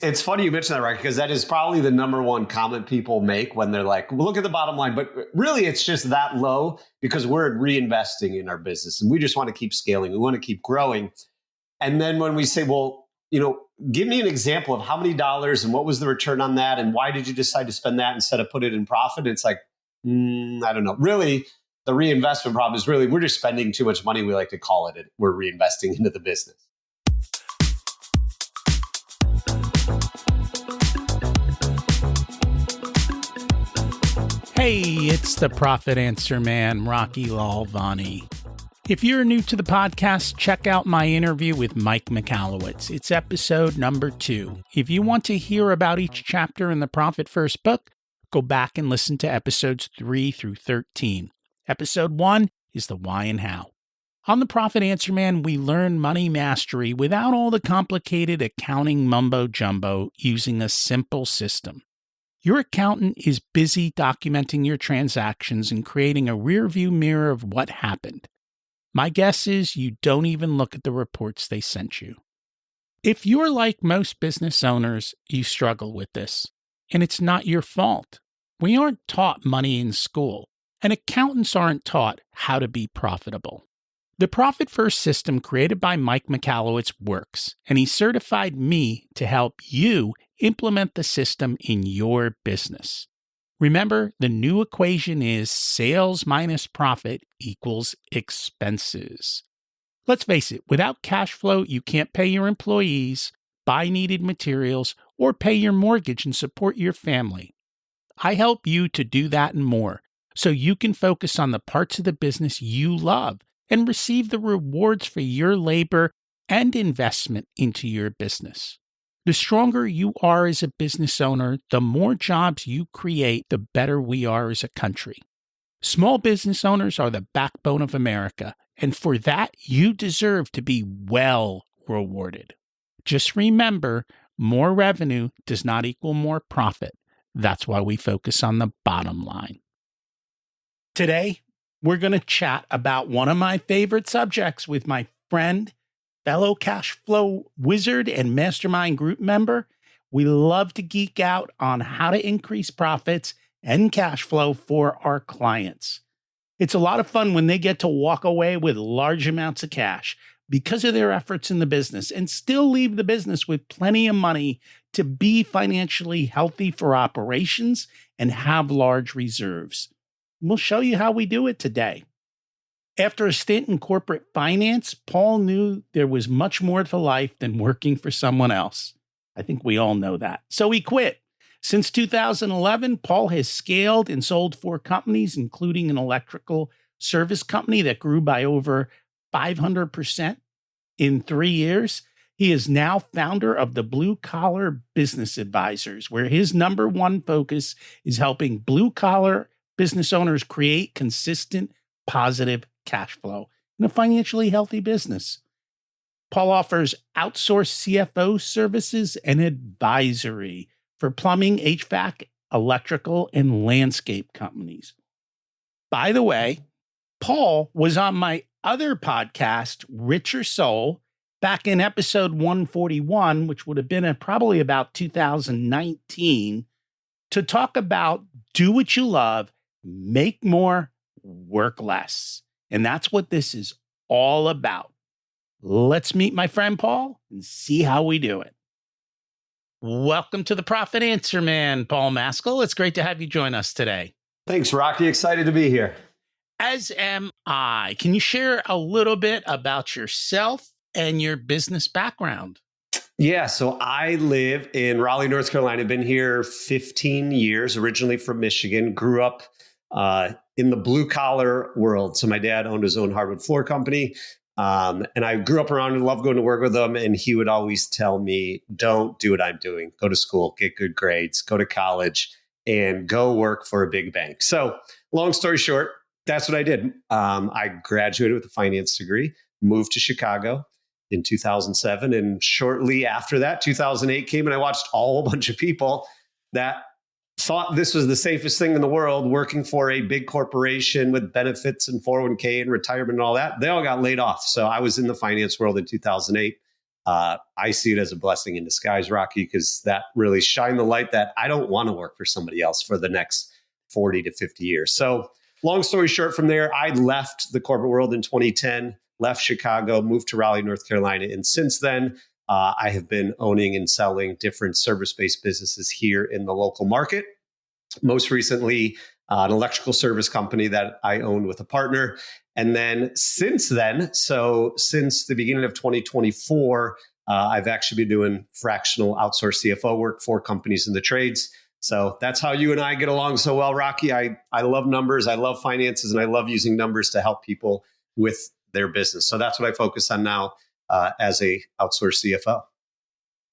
It's funny you mention that, right? Because that is probably the number one comment people make when they're like, well, look at the bottom line. But really, it's just that low because we're reinvesting in our business and we just want to keep scaling. We want to keep growing. And then when we say, well, give me an example of how many dollars and what was the return on that? And why did you decide to spend that instead of put it in profit? It's like, I don't know. Really, the reinvestment problem is really we're just spending too much money. We like to call it. We're reinvesting into the business. Hey, it's the Profit Answer Man, Rocky Lalvani. If you're new to the podcast, check out my interview with Mike Michalowicz. It's episode number 2. If you want to hear about each chapter in the Profit First book, go back and listen to episodes 3 through 13. Episode 1 is the why and how. On the Profit Answer Man, we learn money mastery without all the complicated accounting mumbo-jumbo using a simple system. Your accountant is busy documenting your transactions and creating a rearview mirror of what happened. My guess is you don't even look at the reports they sent you. If you're like most business owners, you struggle with this, and it's not your fault. We aren't taught money in school, and accountants aren't taught how to be profitable. The Profit First system created by Mike Michalowicz works, and he certified me to help you implement the system in your business. Remember, the new equation is sales minus profit equals expenses. Let's face it, without cash flow, you can't pay your employees, buy needed materials, or pay your mortgage and support your family. I help you to do that and more, so you can focus on the parts of the business you love and receive the rewards for your labor and investment into your business. The stronger you are as a business owner, the more jobs you create, the better we are as a country. Small business owners are the backbone of America, and for that, you deserve to be well rewarded. Just remember, more revenue does not equal more profit. That's why we focus on the bottom line. Today, we're going to chat about one of my favorite subjects with my friend, fellow cash flow wizard and mastermind group member. We love to geek out on how to increase profits and cash flow for our clients. It's a lot of fun when they get to walk away with large amounts of cash because of their efforts in the business and still leave the business with plenty of money to be financially healthy for operations and have large reserves. We'll show you how we do it today. After a stint in corporate finance, Paul knew there was much more to life than working for someone else. I think we all know that. So he quit. Since 2011, Paul has scaled and sold 4 companies, including an electrical service company that grew by over 500% in 3 years. He is now founder of the Blue Collar Business Advisors, where his number one focus is helping blue-collar business owners create consistent, positive cash flow in a financially healthy business. Paul offers outsourced CFO services and advisory for plumbing, HVAC, electrical, and landscape companies. By the way, Paul was on my other podcast, Richer Soul, back in episode 141, which would have been probably about 2019, to talk about do what you love, make more, work less. And that's what this is all about. Let's meet my friend Paul and see how we do it. Welcome to the Profit Answer Man, Paul Maskill. It's great to have you join us today. Thanks, Rocky. Excited to be here. As am I. Can you share a little bit about yourself and your business background? Yeah, so I live in Raleigh, North Carolina. Been here 15 years, originally from Michigan. Grew up in the blue collar world. So my dad owned his own hardwood floor company. And I grew up around and loved going to work with him. And he would always tell me, don't do what I'm doing. Go to school, get good grades, go to college, and go work for a big bank. So long story short, that's what I did. I graduated with a finance degree, moved to Chicago in 2007. And shortly after that, 2008 came and I watched a whole bunch of people that thought this was the safest thing in the world, working for a big corporation with benefits and 401k and retirement and all that. They all got laid off. So I was in the finance world in 2008. I see it as a blessing in disguise, Rocky, because that really shined the light that I don't want to work for somebody else for the next 40 to 50 years. So long story short, from there, I left the corporate world in 2010, left Chicago, moved to Raleigh, North Carolina. And since then, I have been owning and selling different service-based businesses here in the local market. Most recently, an electrical service company that I own with a partner. And then since the beginning of 2024, I've actually been doing fractional outsourced CFO work for companies in the trades. So that's how you and I get along so well, Rocky. I love numbers, I love finances, and I love using numbers to help people with their business. So that's what I focus on now as a outsourced CFO.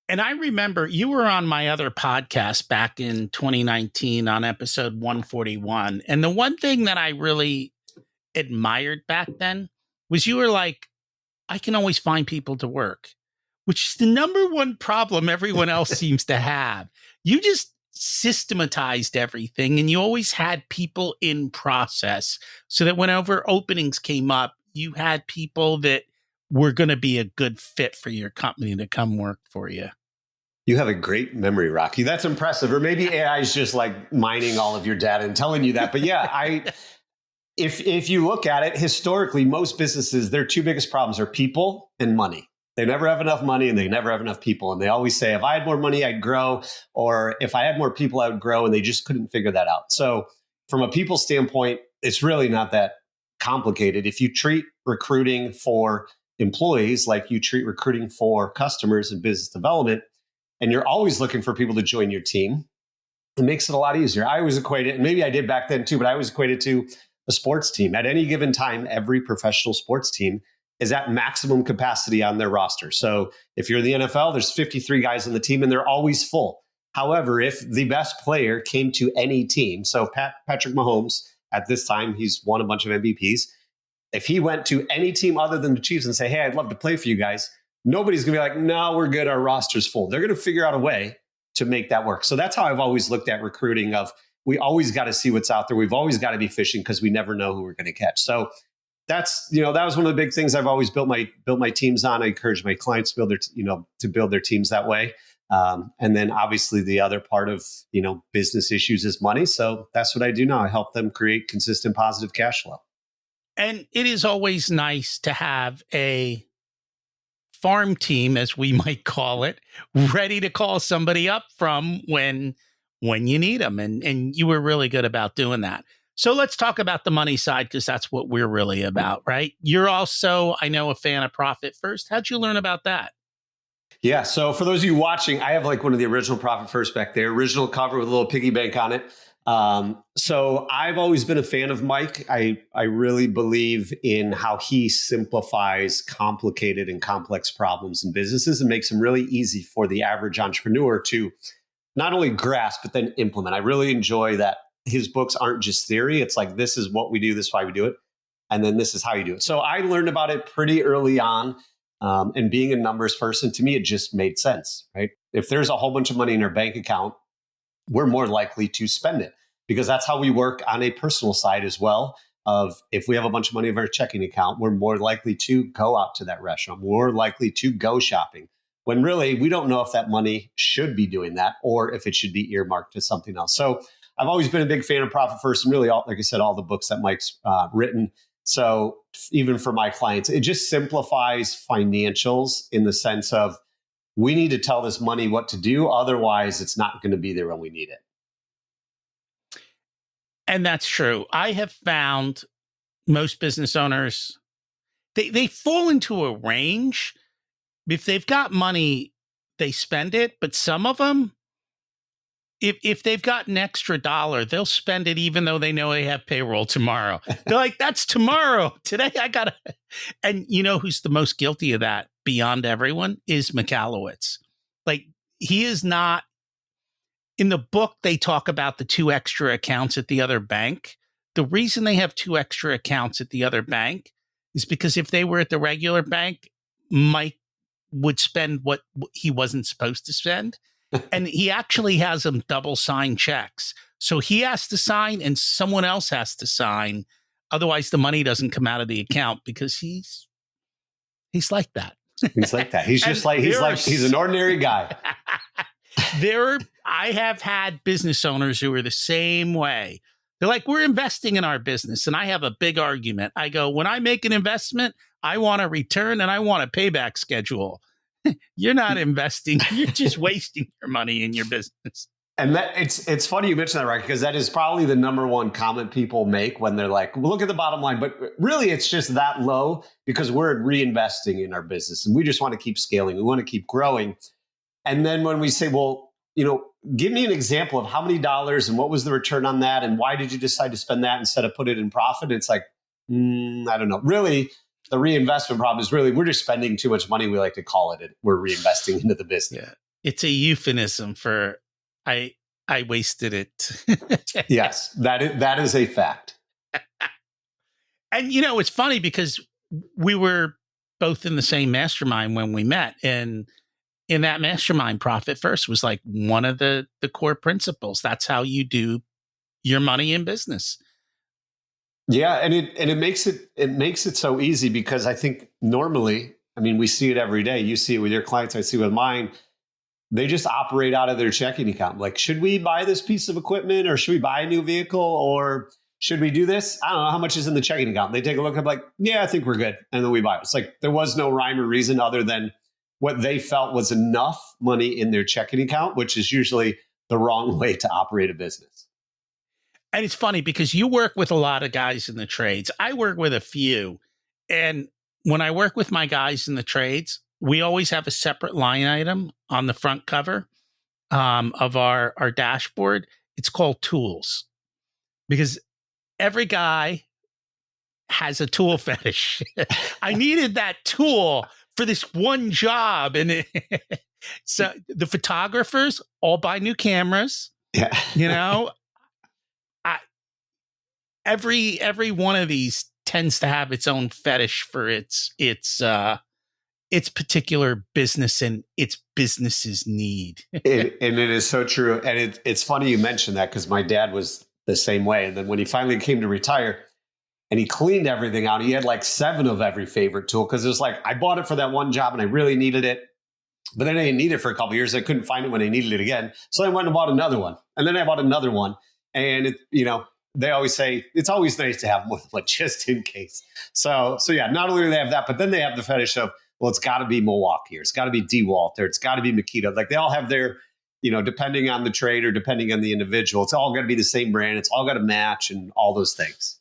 And I remember you were on my other podcast back in 2019 on episode 141. And the one thing that I really admired back then was you were like, I can always find people to work, which is the number one problem everyone else seems to have. You just systematized everything and you always had people in process so that whenever openings came up, you had people that were going to be a good fit for your company to come work for you. You have a great memory, Rocky. That's impressive. Or maybe AI is just like mining all of your data and telling you that. But yeah, if you look at it historically, most businesses, their two biggest problems are people and money. They never have enough money and they never have enough people. And they always say, if I had more money, I'd grow. Or if I had more people, I would grow. And they just couldn't figure that out. So from a people standpoint, it's really not that complicated. If you treat recruiting for employees like you treat recruiting for customers and business development, and you're always looking for people to join your team, it makes it a lot easier. I always equate it, and maybe I did back then too, but I always equate it to a sports team. At any given time, every professional sports team is at maximum capacity on their roster. So if you're the NFL, there's 53 guys on the team and they're always full. However, if the best player came to any team, so Patrick Mahomes, at this time, he's won a bunch of MVPs. If he went to any team other than the Chiefs and say, hey, I'd love to play for you guys, nobody's going to be like, no, we're good. Our roster's full. They're going to figure out a way to make that work. So that's how I've always looked at recruiting of we always got to see what's out there. We've always got to be fishing because we never know who we're going to catch. So that's, that was one of the big things I've always built my teams on. I encourage my clients to build their teams that way. And then obviously the other part of, business issues is money. So that's what I do now. I help them create consistent positive cash flow. And it is always nice to have a farm team, as we might call it, ready to call somebody up from when you need them. And you were really good about doing that. So let's talk about the money side, because that's what we're really about, right? You're also, I know, a fan of Profit First. How'd you learn about that? Yeah. So for those of you watching, I have like one of the original Profit First back there, original cover with a little piggy bank on it. So I've always been a fan of Mike. I really believe in how he simplifies complicated and complex problems in businesses and makes them really easy for the average entrepreneur to not only grasp, but then implement. I really enjoy that his books aren't just theory. It's like, this is what we do, this is why we do it. And then this is how you do it. So I learned about it pretty early on. And being a numbers person, to me, it just made sense, right? If there's a whole bunch of money in our bank account, we're more likely to spend it, because that's how we work on a personal side as well. Of if we have a bunch of money in our checking account, we're more likely to go out to that restaurant, more likely to go shopping, when really we don't know if that money should be doing that or if it should be earmarked to something else. So I've always been a big fan of Profit First, and really, like I said, all the books that Mike's written. So even for my clients, it just simplifies financials in the sense of we need to tell this money what to do. Otherwise, it's not going to be there when we need it. And that's true. I have found most business owners, they fall into a range. If they've got money, they spend it. But some of them, if they've got an extra dollar, they'll spend it even though they know they have payroll tomorrow. They're like, that's tomorrow. Today I got to. And you know who's the most guilty of that beyond everyone is Michalowicz. Like, he is not. In the book, they talk about the 2 extra accounts at the other bank. The reason they have 2 extra accounts at the other bank is because if they were at the regular bank, Mike would spend what he wasn't supposed to spend. And he actually has them double sign checks. So he has to sign and someone else has to sign. Otherwise, the money doesn't come out of the account, because he's like that. He's like that. He's just like, he's an ordinary guy. I have had business owners who are the same way. They're like, we're investing in our business. And I have a big argument. I go, when I make an investment, I want a return and I want a payback schedule. You're not investing. You're just wasting your money in your business. And that it's funny you mentioned that, right? Because that is probably the number one comment people make when they're like, well, look at the bottom line. But really, it's just that low because we're reinvesting in our business and we just want to keep scaling. We want to keep growing. And then when we say, well, give me an example of how many dollars and what was the return on that? And why did you decide to spend that instead of put it in profit? It's like, I don't know. Really, the reinvestment problem is really, we're just spending too much money. We like to call it. We're reinvesting into the business. Yeah. It's a euphemism for, I wasted it. Yes, that is a fact. And, it's funny because we were both in the same mastermind when we met. And in that mastermind, profit first was like one of the core principles. That's how you do your money in business. Yeah, and it makes it so easy because I think normally, we see it every day. You see it with your clients, I see it with mine. They just operate out of their checking account. Like, should we buy this piece of equipment or should we buy a new vehicle or should we do this? I don't know how much is in the checking account. They take a look and like, yeah, I think we're good. And then we buy it. It's like there was no rhyme or reason other than what they felt was enough money in their checking account, which is usually the wrong way to operate a business. And it's funny because you work with a lot of guys in the trades. I work with a few. And when I work with my guys in the trades, we always have a separate line item on the front cover of our dashboard. It's called tools because every guy has a tool fetish. I needed that tool for this one job. And so the photographers all buy new cameras. Yeah. Every one of these tends to have its own fetish for its particular business and its business's need. And it is so true. And it's funny you mentioned that because my dad was the same way. And then when he finally came to retire and he cleaned everything out, he had like 7 of every favorite tool because it was like, I bought it for that one job and I really needed it. But then I didn't need it for a couple of years. I couldn't find it when I needed it again. So I went and bought another one. And then I bought another one. And they always say it's always nice to have more than one just in case. So yeah, not only do they have that, but then they have the fetish of, well, it's got to be Milwaukee or it's got to be DeWalt or it's got to be Makita. Like they all have their, depending on the trade or depending on the individual, it's all got to be the same brand. It's all got to match and all those things.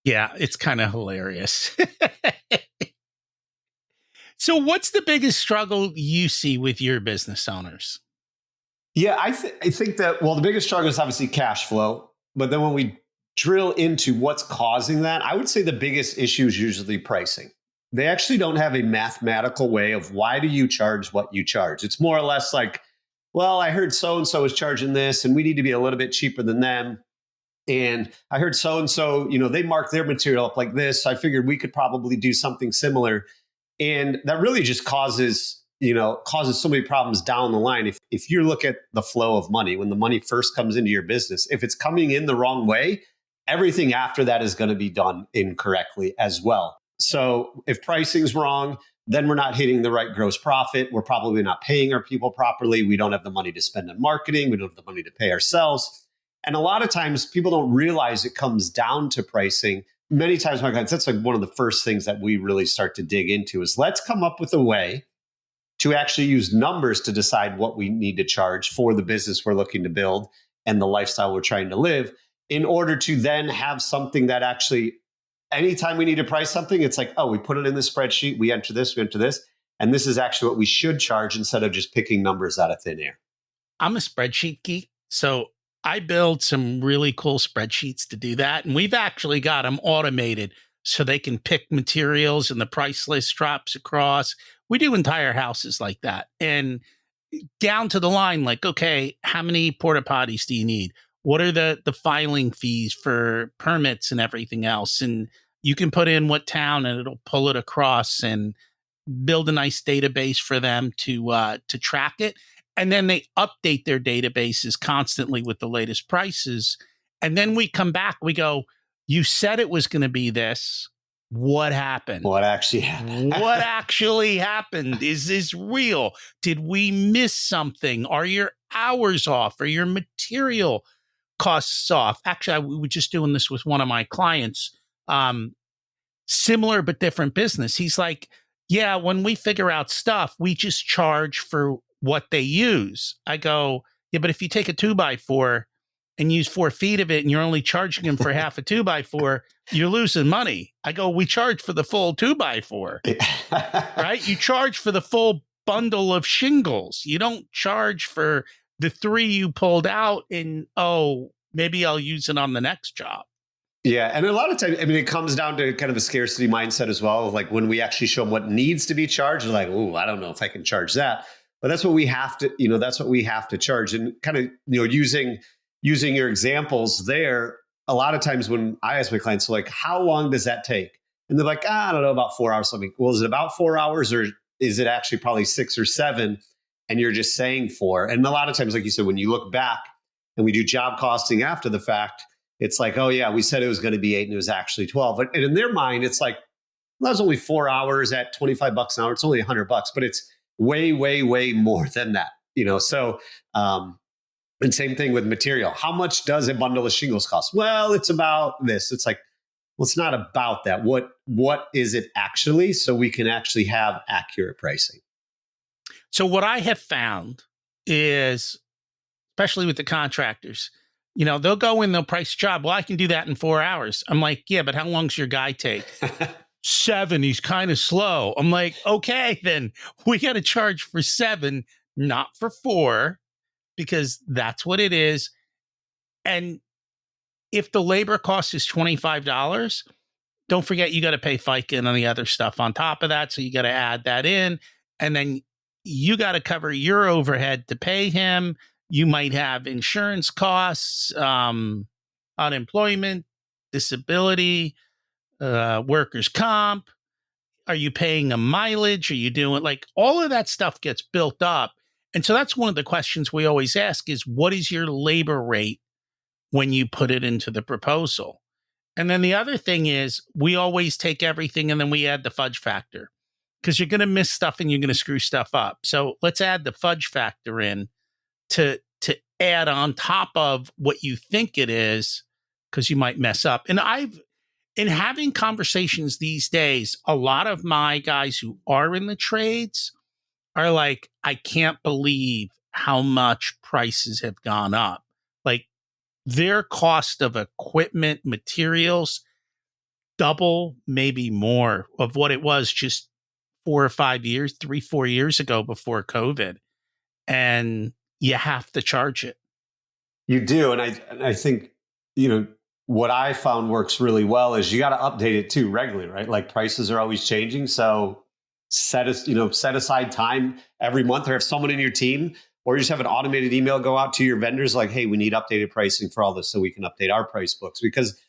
Yeah, it's kind of hilarious. So what's the biggest struggle you see with your business owners? Yeah, I think that, well, the biggest struggle is obviously cash flow. But then when we drill into what's causing that, I would say the biggest issue is usually pricing. They actually don't have a mathematical way of why do you charge what you charge. It's more or less like, well, I heard so-and-so is charging this and we need to be a little bit cheaper than them. And I heard so-and-so, they mark their material up like this. So I figured we could probably do something similar. And that really just causes so many problems down the line. If you look at the flow of money, when the money first comes into your business, if it's coming in the wrong way, everything after that is going to be done incorrectly as well. So if pricing's wrong, then we're not hitting the right gross profit. We're probably not paying our people properly. We don't have the money to spend on marketing. We don't have the money to pay ourselves. And a lot of times people don't realize it comes down to pricing. Many times, my clients, that's like one of the first things that we really start to dig into is let's come up with a way to actually use numbers to decide what we need to charge for the business we're looking to build and the lifestyle we're trying to live in order to then have something that actually, anytime we need to price something, it's like, oh, we put it in the spreadsheet, we enter this, and this is actually what we should charge instead of just picking numbers out of thin air. I'm a spreadsheet geek, so I build some really cool spreadsheets to do that. And we've actually got them automated so they can pick materials and the price list drops across. We do entire houses like that. And down to the line, like, okay, how many porta potties do you need? What are the filing fees for permits and everything else? And you can put in what town and it'll pull it across and build a nice database for them to track it. And then they update their databases constantly with the latest prices. And then we come back, we go, you said it was going to be this. What happened? What actually happened? What actually happened? Is this real? Did we miss something? Are your hours off? Are your material costs off? Actually, we were just doing this with one of my clients. Similar but different business. He's like, yeah, when we figure out stuff, we just charge for what they use. I go, yeah, but if you take a 2x4 and use 4 feet of it and you're only charging him for half a 2x4, you're losing money. I go, we charge for the full 2x4, right? You charge for the full bundle of shingles. You don't charge for the 3 you pulled out and, oh, maybe I'll use it on the next job. Yeah. And a lot of times, I mean, it comes down to kind of a scarcity mindset as well. Like when we actually show them what needs to be charged, they're like, oh, I don't know if I can charge that. But that's what we have to, that's what we have to charge. And kind of, using your examples there, a lot of times when I ask my clients, like, how long does that take? And they're like, I don't know, about 4 hours. Something. Well, is it about 4 hours or is it actually probably 6 or 7? And you're just saying 4. And a lot of times, like you said, when you look back and we do job costing after the fact, it's like, oh yeah, we said it was going to be 8 and it was actually 12. And in their mind, it's like, well, that was only 4 hours at $25 an hour. It's only $100, but it's way, way, way more than that. So, and same thing with material. How much does a bundle of shingles cost? Well, it's about this. It's like, well, it's not about that. What is it actually? So we can actually have accurate pricing. So what I have found is, especially with the contractors, they'll go in, they'll price a job. Well, I can do that in 4 hours. I'm like, yeah, but how long's your guy take? 7. He's kind of slow. I'm like, okay, then we got to charge for 7, not for 4, because that's what it is. And if the labor cost is $25, don't forget you got to pay FICA and the other stuff on top of that. So you got to add that in. And then you got to cover your overhead to pay him. You might have insurance costs, unemployment, disability, workers' comp. Are you paying a mileage? Are you doing like all of that stuff gets built up? And so that's one of the questions we always ask is, what is your labor rate when you put it into the proposal? And then the other thing is we always take everything and then we add the fudge factor because you're going to miss stuff and you're going to screw stuff up. So let's add the fudge factor in to add on top of what you think it is, because you might mess up. And in having conversations these days, a lot of my guys who are in the trades are like, I can't believe how much prices have gone up. Like their cost of equipment, materials, double, maybe more of what it was just 4 or 5 years, 3, 4 years ago before COVID. And you have to charge it. You do. And I think, what I found works really well is you got to update it too regularly, right? Like prices are always changing. So set aside time every month, or have someone in your team, or you just have an automated email go out to your vendors like, hey, we need updated pricing for all this so we can update our price books. Because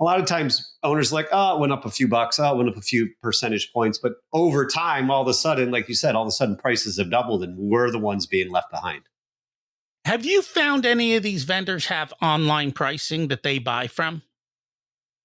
a lot of times owners are like, oh, it went up a few bucks, oh, it went up a few percentage points. But over time, all of a sudden, like you said, all of a sudden prices have doubled and we're the ones being left behind. Have you found any of these vendors have online pricing that they buy from?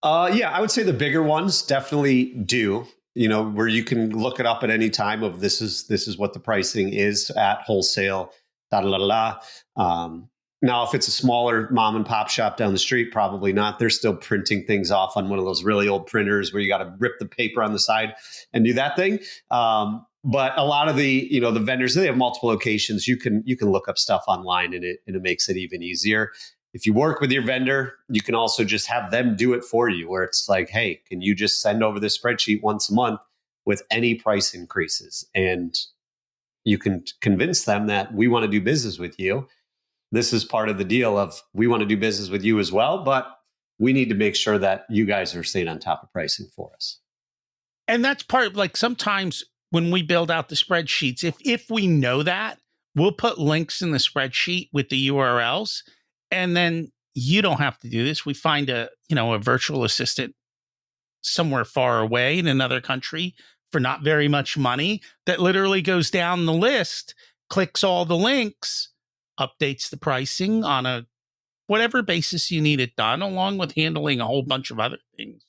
Yeah, I would say the bigger ones definitely do. Where you can look it up at any time of this is what the pricing is at wholesale. Da da da da. Now, if it's a smaller mom and pop shop down the street, probably not. They're still printing things off on one of those really old printers where you got to rip the paper on the side and do that thing. But a lot of the the vendors, they have multiple locations. You can look up stuff online, and it makes it even easier. If you work with your vendor, you can also just have them do it for you, where it's like, hey, can you just send over this spreadsheet once a month with any price increases? And you can convince them that we want to do business with you. This is part of the deal of we want to do business with you as well, but we need to make sure that you guys are staying on top of pricing for us. And that's part of, like, sometimes when we build out the spreadsheets, if we know that, we'll put links in the spreadsheet with the URLs, and then you don't have to do this. We find a virtual assistant somewhere far away in another country for not very much money that literally goes down the list, clicks all the links, updates the pricing on a whatever basis you need it done, along with handling a whole bunch of other things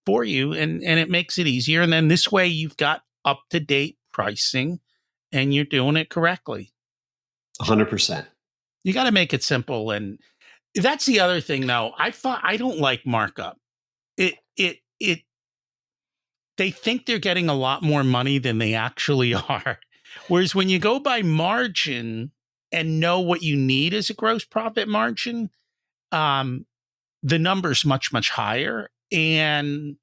for you, and it makes it easier. And then this way you've got up-to-date pricing and you're doing it correctly. 100%. You got to make it simple. And that's the other thing, though. I don't like markup. It they think they're getting a lot more money than they actually are. Whereas when you go by margin and know what you need as a gross profit margin, the number's much, much higher. And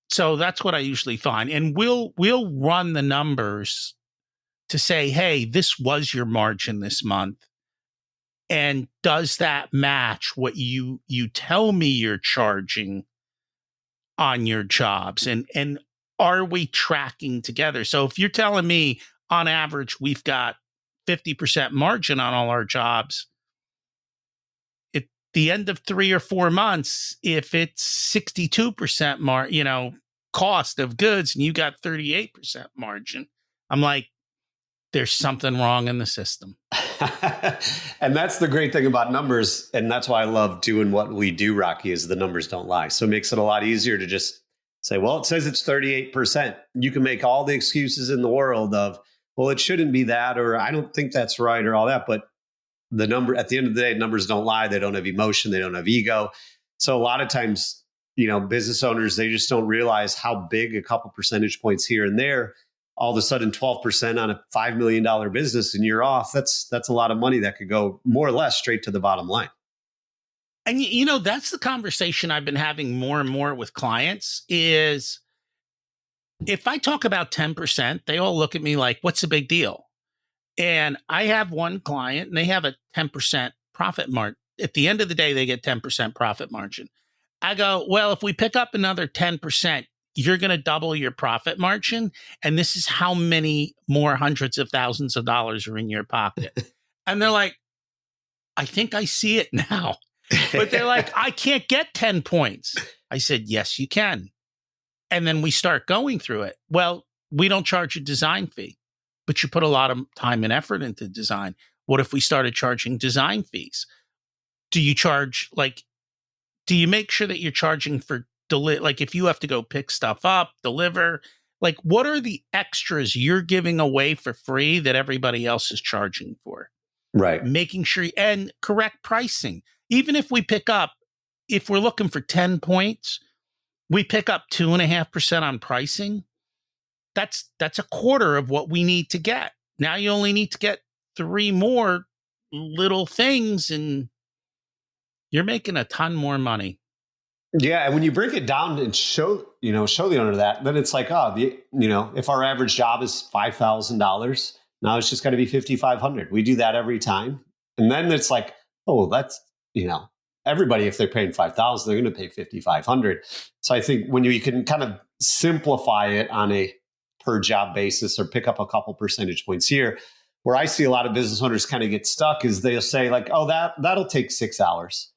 so that's what I usually find. And we'll run the numbers to say, hey, this was your margin this month. And does that match what you tell me you're charging on your jobs? And are we tracking together? So if you're telling me on average we've got 50% margin on all our jobs, at the end of 3 or 4 months, if it's 62% cost of goods and you got 38% margin, I'm like, there's something wrong in the system. And that's the great thing about numbers. And that's why I love doing what we do, Rocky, is the numbers don't lie. So it makes it a lot easier to just say, well, it says it's 38%. You can make all the excuses in the world of, well, it shouldn't be that, or I don't think that's right, or all that. But the number, at the end of the day, numbers don't lie. They don't have emotion. They don't have ego. So a lot of times, business owners, they just don't realize how big a couple percentage points here and there, all of a sudden 12% on a $5 million business and you're off. That's a lot of money that could go more or less straight to the bottom line. And that's the conversation I've been having more and more with clients is if I talk about 10%, they all look at me like, what's the big deal? And I have one client and they have a 10% profit margin. At the end of the day, they get 10% profit margin. I go, well, if we pick up another 10%, you're going to double your profit margin. And this is how many more hundreds of thousands of dollars are in your pocket. And they're like, I think I see it now. But they're like, I can't get 10 points. I said, yes, you can. And then we start going through it. Well, we don't charge a design fee, but you put a lot of time and effort into design. What if we started charging design fees? Do you charge, do you make sure that you're charging for like if you have to go pick stuff up, deliver, like what are the extras you're giving away for free that everybody else is charging for? Right. Making sure and correct pricing. Even if if we're looking for 10 points, we pick up 2.5% on pricing. That's a quarter of what we need to get. Now you only need to get 3 more little things and you're making a ton more money. Yeah, and when you break it down and show the owner that, then it's like, if our average job is $5,000, now it's just got to be $5,500. We do that every time, and then it's like, oh, that's everybody, if they're paying $5,000, they're going to pay $5,500. So I think when you can kind of simplify it on a per job basis or pick up a couple percentage points here, where I see a lot of business owners kind of get stuck is they'll say like, oh, that'll take 6 hours.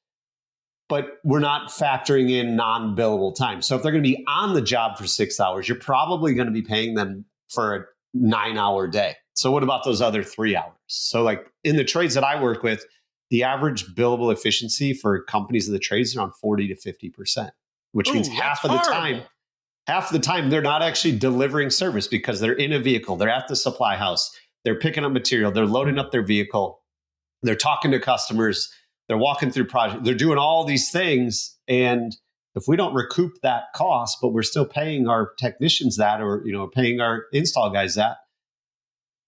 But we're not factoring in non-billable time. So if they're going to be on the job for 6 hours, you're probably going to be paying them for a 9-hour day. So what about those other 3 hours? So like in the trades that I work with, the average billable efficiency for companies in the trades is around 40 to 50%, which means half of the time they're not actually delivering service because they're in a vehicle. They're at the supply house. They're picking up material. They're loading up their vehicle. They're talking to customers. They're walking through projects. They're doing all these things. And if we don't recoup that cost, but we're still paying our technicians that, or, paying our install guys that,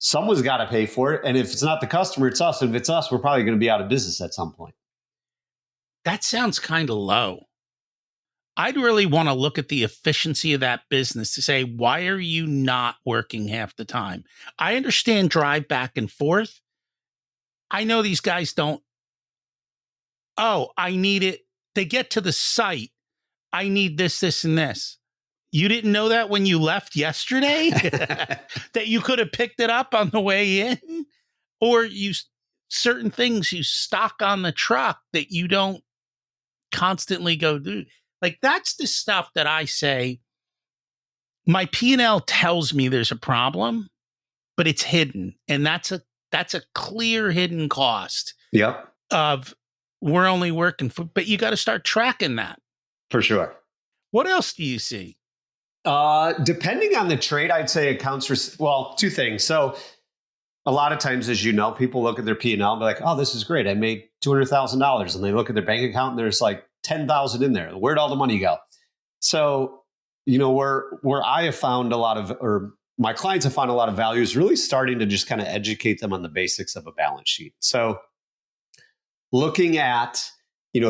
someone's got to pay for it. And if it's not the customer, it's us. And if it's us, we're probably going to be out of business at some point. That sounds kind of low. I'd really want to look at the efficiency of that business to say, why are you not working half the time? I understand drive back and forth. I know these guys don't. Oh, I need it. They get to the site. I need this, this, and this. You didn't know that when you left yesterday? That you could have picked it up on the way in? Or certain things you stock on the truck that you don't constantly go do. Like that's the stuff that I say, my P&L tells me there's a problem, but it's hidden. And that's a clear hidden cost. Yep. Of we're only working for, but you got to start tracking that. For sure. What else do you see? Depending on the trade, I'd say well, two things. So a lot of times, as you know, people look at their P&L and be like, oh, this is great. I made $200,000. And they look at their bank account and there's like 10,000 in there. Where'd all the money go? So, where I have found or my clients have found a lot of value is really starting to just kind of educate them on the basics of a balance sheet. So looking at,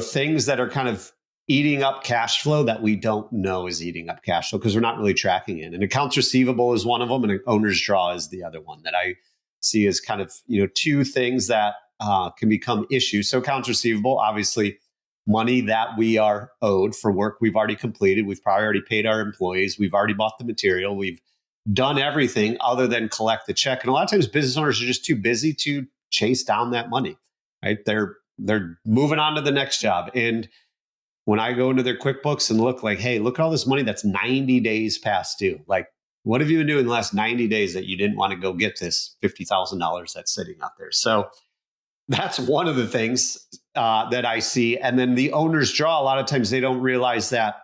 things that are kind of eating up cash flow that we don't know is eating up cash flow because we're not really tracking it. And accounts receivable is one of them, and an owner's draw is the other one that I see as kind of, two things that can become issues. So accounts receivable, obviously, money that we are owed for work we've already completed. We've probably already paid our employees. We've already bought the material. We've done everything other than collect the check. And a lot of times business owners are just too busy to chase down that money, right? They're moving on to the next job. And when I go into their QuickBooks and look like, hey, look at all this money that's 90 days past due. Like, what have you been doing the last 90 days that you didn't want to go get this $50,000 that's sitting out there? So that's one of the things that I see. And then the owner's draw, a lot of times they don't realize that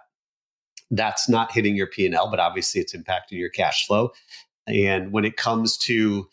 that's not hitting your P&L, but obviously it's impacting your cash flow. And when it comes to,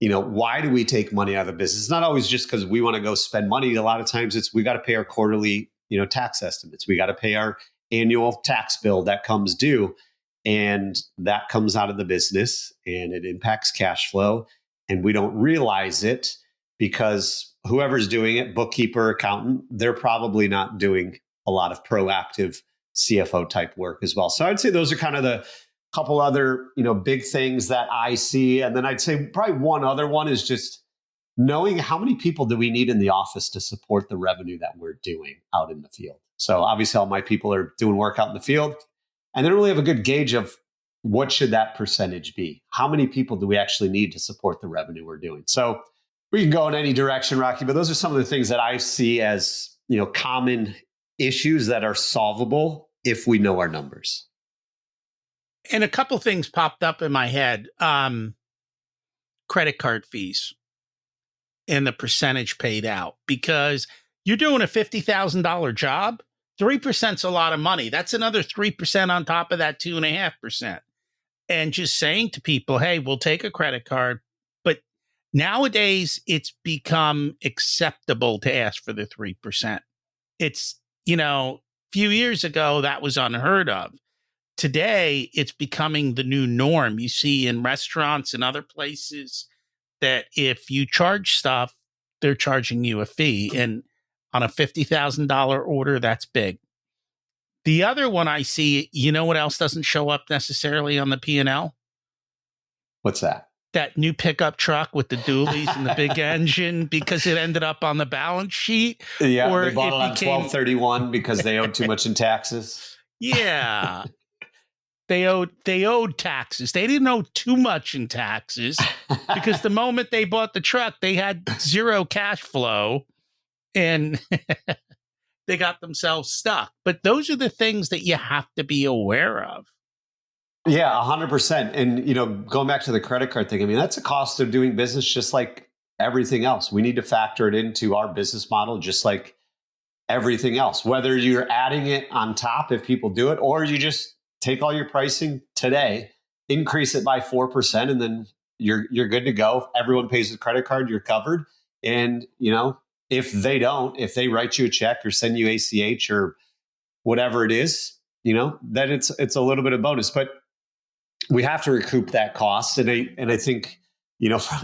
why do we take money out of the business? It's not always just because we want to go spend money. A lot of times it's we got to pay our quarterly, tax estimates. We got to pay our annual tax bill that comes due. And that comes out of the business and it impacts cash flow. And we don't realize it because whoever's doing it, bookkeeper, accountant, they're probably not doing a lot of proactive CFO type work as well. So I'd say those are kind of the couple other, big things that I see. And then I'd say probably one other one is just knowing how many people do we need in the office to support the revenue that we're doing out in the field. So obviously all my people are doing work out in the field and they don't really have a good gauge of what should that percentage be? How many people do we actually need to support the revenue we're doing? So we can go in any direction, Rocky, but those are some of the things that I see as, common issues that are solvable if we know our numbers. And a couple things popped up in my head. Credit card fees and the percentage paid out, because you're doing a $50,000 job. 3% is a lot of money. That's another 3% on top of that 2.5%. And just saying to people, hey, we'll take a credit card. But nowadays it's become acceptable to ask for the 3%. It's, a few years ago, that was unheard of. Today, it's becoming the new norm. You see in restaurants and other places that if you charge stuff, they're charging you a fee. And on a $50,000 order, that's big. The other one I see, what else doesn't show up necessarily on the P&L? What's that? That new pickup truck with the dualies and the big engine, because it ended up on the balance sheet. Yeah, or they bought it on 1231 because they owed too much in taxes. Yeah. They owed taxes. They didn't owe too much in taxes because the moment they bought the truck, they had zero cash flow and they got themselves stuck. But those are the things that you have to be aware of. Yeah, 100%. And, going back to the credit card thing, I mean, that's a cost of doing business just like everything else. We need to factor it into our business model just like everything else, whether you're adding it on top if people do it, or you just take all your pricing today, increase it by 4%, and then you're good to go. If everyone pays the credit card, you're covered. And, if they write you a check or send you ACH or whatever it is, then it's a little bit of bonus. But we have to recoup that cost. And I think,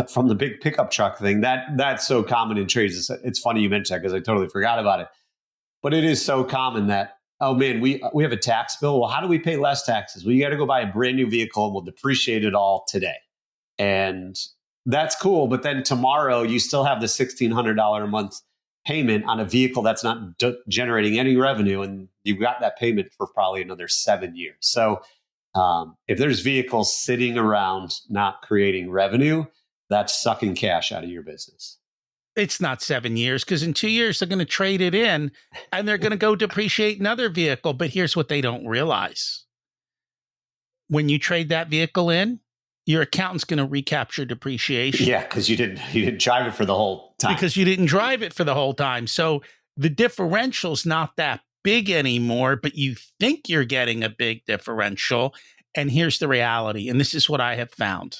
from the big pickup truck thing, that's so common in trades. It's funny you mentioned that because I totally forgot about it. But it is so common that, oh man, we have a tax bill. Well, how do we pay less taxes? Well, you got to go buy a brand new vehicle and we'll depreciate it all today. And that's cool. But then tomorrow you still have the $1,600 a month payment on a vehicle that's not generating any revenue. And you've got that payment for probably another 7 years. So if there's vehicles sitting around not creating revenue, that's sucking cash out of your business. It's not 7 years, because in 2 years, they're going to trade it in and they're going to go depreciate another vehicle. But here's what they don't realize. When you trade that vehicle in, your accountant's going to recapture depreciation. Yeah, because you didn't drive it for the whole time. Because you didn't drive it for the whole time. So the differential's not that big anymore, but you think you're getting a big differential. And here's the reality. And this is what I have found.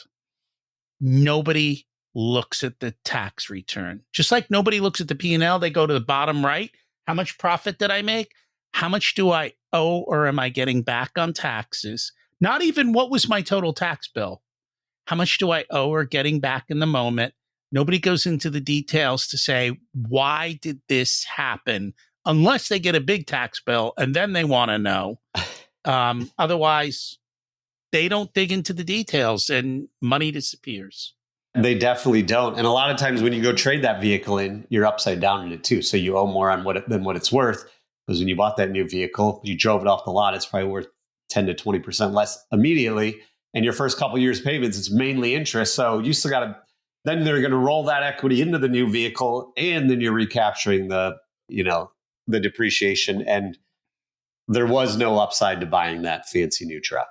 Nobody looks at the tax return. Just like nobody looks at the P&L, they go to the bottom right. How much profit did I make? How much do I owe or am I getting back on taxes? Not even what was my total tax bill. How much do I owe or getting back in the moment? Nobody goes into the details to say, why did this happen? Unless they get a big tax bill and then they want to know. Otherwise, they don't dig into the details and money disappears. They definitely don't. And a lot of times when you go trade that vehicle in, you're upside down in it too. So you owe more on than what it's worth. Because when you bought that new vehicle, you drove it off the lot, it's probably worth 10 to 20% less immediately. And your first couple of years payments, it's mainly interest. So you still got to, then they're going to roll that equity into the new vehicle. And then you're recapturing the depreciation. And there was no upside to buying that fancy new truck.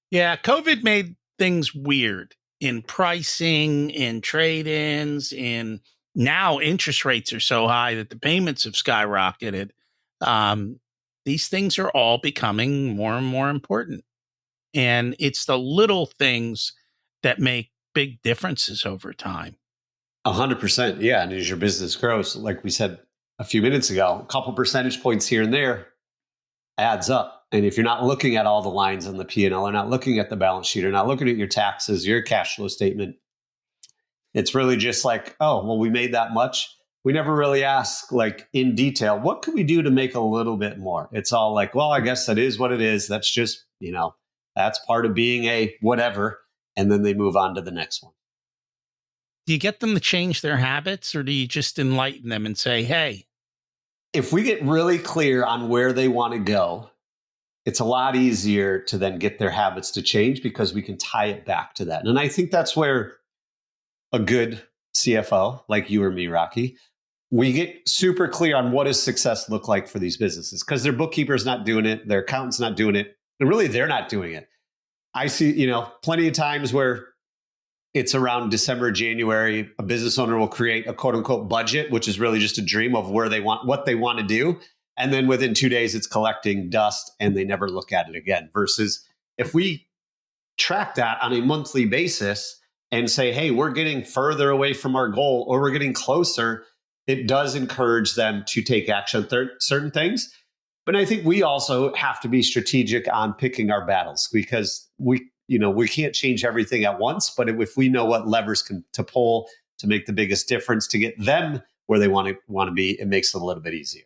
Yeah, COVID made things weird in pricing, in trade-ins, in now interest rates are so high that the payments have skyrocketed. These things are all becoming more and more important. And it's the little things that make big differences over time. 100%. Yeah. And as your business grows, like we said a few minutes ago, a couple percentage points here and there adds up. And if you're not looking at all the lines on the P&L, or not looking at the balance sheet, or not looking at your taxes, your cash flow statement, it's really just like, oh, well, we made that much. We never really ask like in detail, what could we do to make a little bit more? It's all like, well, I guess that is what it is. That's just, that's part of being a whatever. And then they move on to the next one. Do you get them to change their habits, or do you just enlighten them and say, hey? If we get really clear on where they want to go, it's a lot easier to then get their habits to change because we can tie it back to that. And I think that's where a good CFO like you or me, Rocky, we get super clear on what does success look like for these businesses, because their bookkeeper's not doing it, their accountant's not doing it, and really they're not doing it. I see, plenty of times where it's around December, January, a business owner will create a quote unquote budget, which is really just a dream of what they want to do. And then within 2 days, it's collecting dust and they never look at it again. Versus if we track that on a monthly basis and say, hey, we're getting further away from our goal or we're getting closer, it does encourage them to take action on certain things. But I think we also have to be strategic on picking our battles, because we can't change everything at once. But if we know what levers to pull to make the biggest difference to get them where they want to be, it makes it a little bit easier.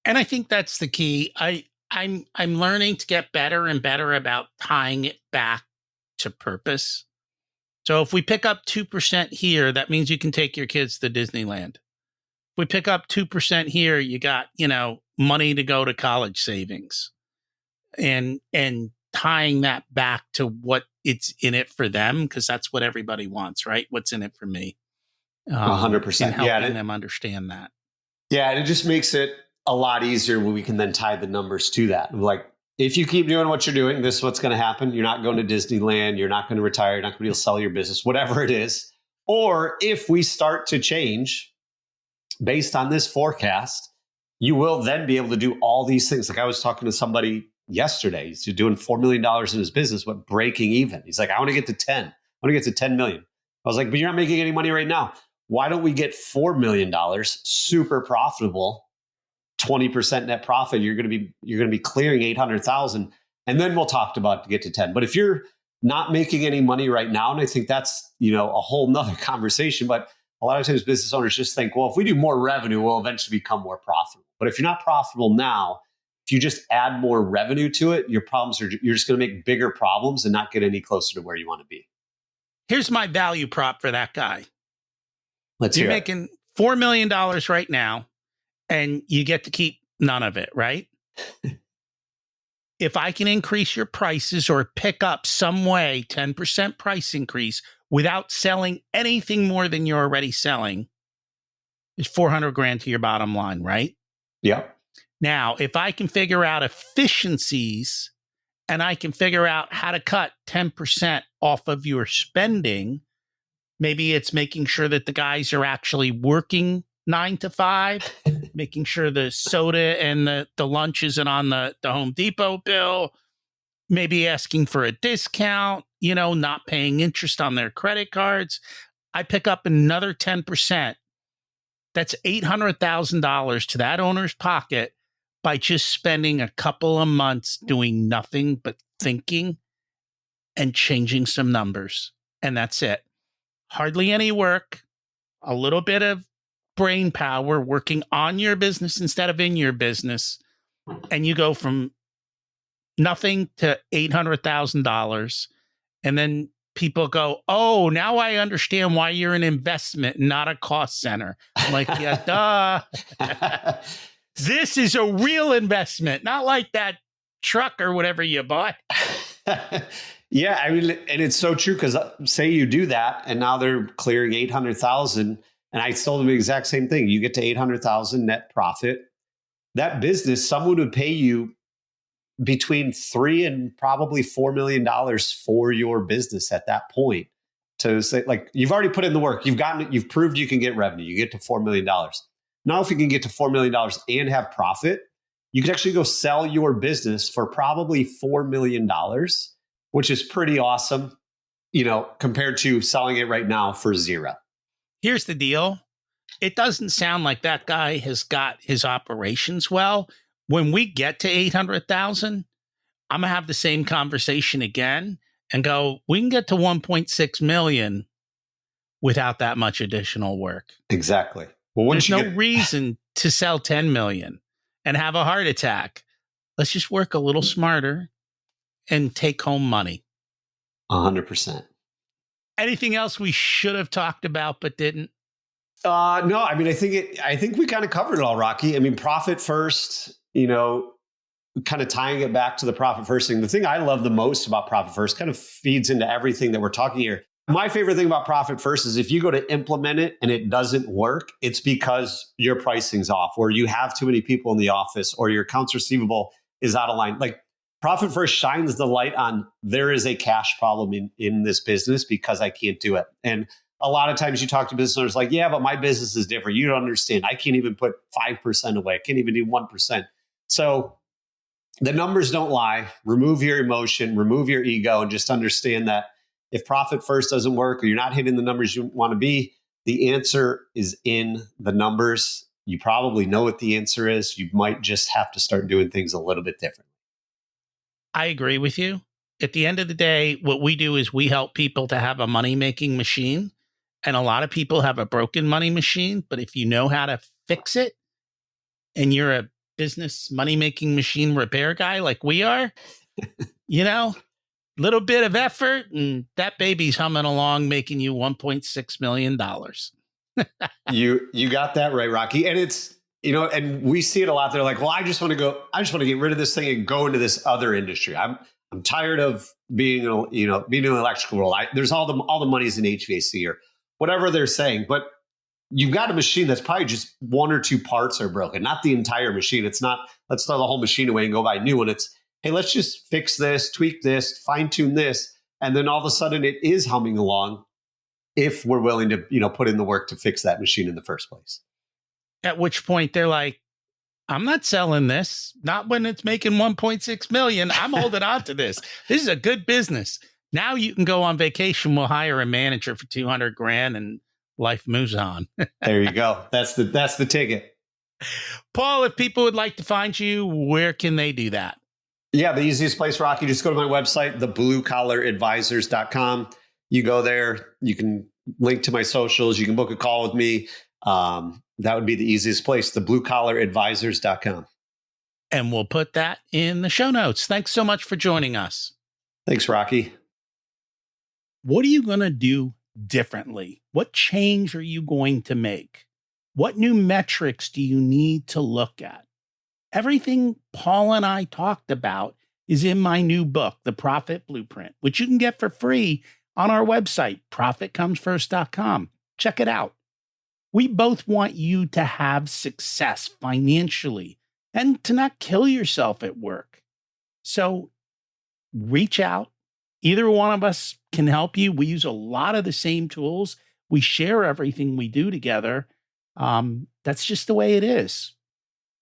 And I think that's the key. I'm learning to get better and better about tying it back to purpose. So if we pick up 2% here, that means you can take your kids to Disneyland. If we pick up 2% here, you got, money to go to college savings. And tying that back to what it's in it for them, because that's what everybody wants, right? What's in it for me? 100%. And helping them understand that. Yeah, and it just makes it a lot easier when we can then tie the numbers to that. Like, if you keep doing what you're doing, this is what's going to happen. You're not going to Disneyland. You're not going to retire. You're not going to be able to sell your business, whatever it is. Or if we start to change based on this forecast, you will then be able to do all these things. Like I was talking to somebody yesterday. He's doing $4 million in his business, but breaking even. He's like, I want to get to 10. I want to get to 10 million. I was like, but you're not making any money right now. Why don't we get $4 million, super profitable, 20% net profit? You're going to be clearing 800,000, and then we'll talk about to get to 10. But if you're not making any money right now, and I think that's a whole nother conversation. But a lot of times business owners just think, well, if we do more revenue, we'll eventually become more profitable. But if you're not profitable now, if you just add more revenue to it, you're just going to make bigger problems and not get any closer to where you want to be. Here's my value prop for that guy. You're making $4 million right now, and you get to keep none of it, right? If I can increase your prices or pick up some way 10% price increase without selling anything more than you're already selling, it's $400,000 to your bottom line, right? Yeah. Now, if I can figure out efficiencies and I can figure out how to cut 10% off of your spending, maybe it's making sure that the guys are actually working 9 to 5, making sure the soda and the lunch isn't on the Home Depot bill, maybe asking for a discount, not paying interest on their credit cards. I pick up another 10%. That's $800,000 to that owner's pocket by just spending a couple of months doing nothing but thinking and changing some numbers. And that's it. Hardly any work, a little bit of brain power working on your business instead of in your business. And you go from nothing to $800,000. And then people go, oh, now I understand why you're an investment, not a cost center. I'm like, yeah, duh. This is a real investment, not like that truck or whatever you bought. Yeah, I mean, and it's so true because say you do that and now they're clearing 800,000, and I told them the exact same thing. You get to 800,000 net profit. That business, someone would pay you between $3 and probably $4 million for your business at that point. To say, like, you've already put in the work, you've proved you can get revenue, you get to $4 million. Now, if you can get to $4 million and have profit, you can actually go sell your business for probably $4 million, which is pretty awesome, compared to selling it right now for zero. Here's the deal. It doesn't sound like that guy has got his operations well. When we get to 800,000, I'm going to have the same conversation again and go, we can get to 1.6 million without that much additional work. Exactly. Well, there's no reason to sell 10 million and have a heart attack. Let's just work a little smarter and take home money. 100%. Anything else we should have talked about but didn't? No, I mean, I think we kind of covered it all, Rocky. I mean, profit first, kind of tying it back to the profit first thing. The thing I love the most about profit first kind of feeds into everything that we're talking here. My favorite thing about profit first is if you go to implement it and it doesn't work, it's because your pricing's off, or you have too many people in the office, or your accounts receivable is out of line. Like, profit first shines the light on there is a cash problem in this business because I can't do it. And a lot of times you talk to business owners like, yeah, but my business is different. You don't understand. I can't even put 5% away. I can't even do 1%. So the numbers don't lie. Remove your emotion, remove your ego, and just understand that if profit first doesn't work or you're not hitting the numbers you want to be, the answer is in the numbers. You probably know what the answer is. You might just have to start doing things a little bit different. I agree with you. At the end of the day, what we do is we help people to have a money-making machine. And a lot of people have a broken money machine. But if you know how to fix it and you're a business money-making machine repair guy like we are, little bit of effort and that baby's humming along, making you $1.6 million. You got that right, Rocky. And it's, and we see it a lot. They're like, well, I just want to get rid of this thing and go into this other industry. I'm tired of being in the electrical world. There's all the money's in HVAC or whatever they're saying. But you've got a machine that's probably just one or two parts are broken, not the entire machine. It's not, let's throw the whole machine away and go buy a new one. It's, hey, let's just fix this, tweak this, fine tune this. And then all of a sudden it is humming along if we're willing to, put in the work to fix that machine in the first place. At which point they're like, I'm not selling this. Not when it's making 1.6 million. I'm holding on to this. This is a good business. Now you can go on vacation. We'll hire a manager for 200 grand and life moves on. There you go. That's the ticket. Paul, if people would like to find you, where can they do that? Yeah, the easiest place, Rocky, just go to my website, thebluecollaradvisors.com. You go there, you can link to my socials, you can book a call with me. That would be the easiest place, thebluecollaradvisors.com. And we'll put that in the show notes. Thanks so much for joining us. Thanks, Rocky. What are you going to do differently? What change are you going to make? What new metrics do you need to look at? Everything Paul and I talked about is in my new book, The Profit Blueprint, which you can get for free on our website, profitcomesfirst.com. Check it out. We both want you to have success financially and to not kill yourself at work. So reach out. Either one of us can help you. We use a lot of the same tools. We share everything we do together. That's just the way it is.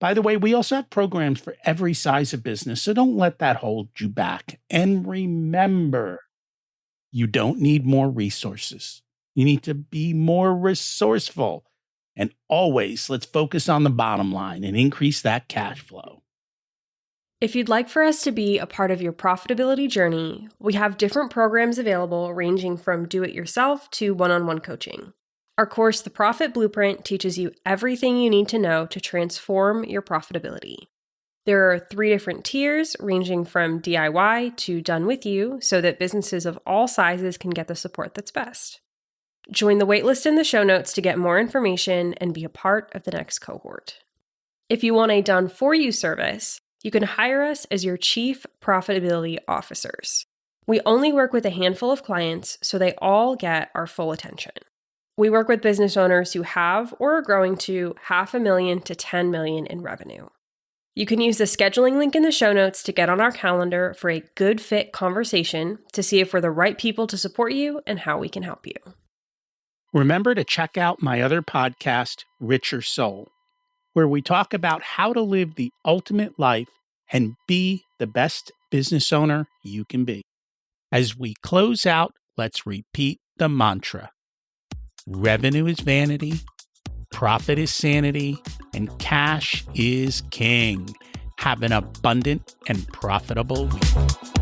By the way, we also have programs for every size of business, so don't let that hold you back. And remember, you don't need more resources. You need to be more resourceful. And always, let's focus on the bottom line and increase that cash flow. If you'd like for us to be a part of your profitability journey, we have different programs available ranging from do-it-yourself to one-on-one coaching. Our course, The Profit Blueprint, teaches you everything you need to know to transform your profitability. There are 3 different tiers ranging from DIY to done with you so that businesses of all sizes can get the support that's best. Join the waitlist in the show notes to get more information and be a part of the next cohort. If you want a done-for-you service, you can hire us as your Chief Profitability Officers. We only work with a handful of clients, so they all get our full attention. We work with business owners who have or are growing to $500,000 to $10 million in revenue. You can use the scheduling link in the show notes to get on our calendar for a good fit conversation to see if we're the right people to support you and how we can help you. Remember to check out my other podcast, Richer Soul, where we talk about how to live the ultimate life and be the best business owner you can be. As we close out, let's repeat the mantra. Revenue is vanity, profit is sanity, and cash is king. Have an abundant and profitable week.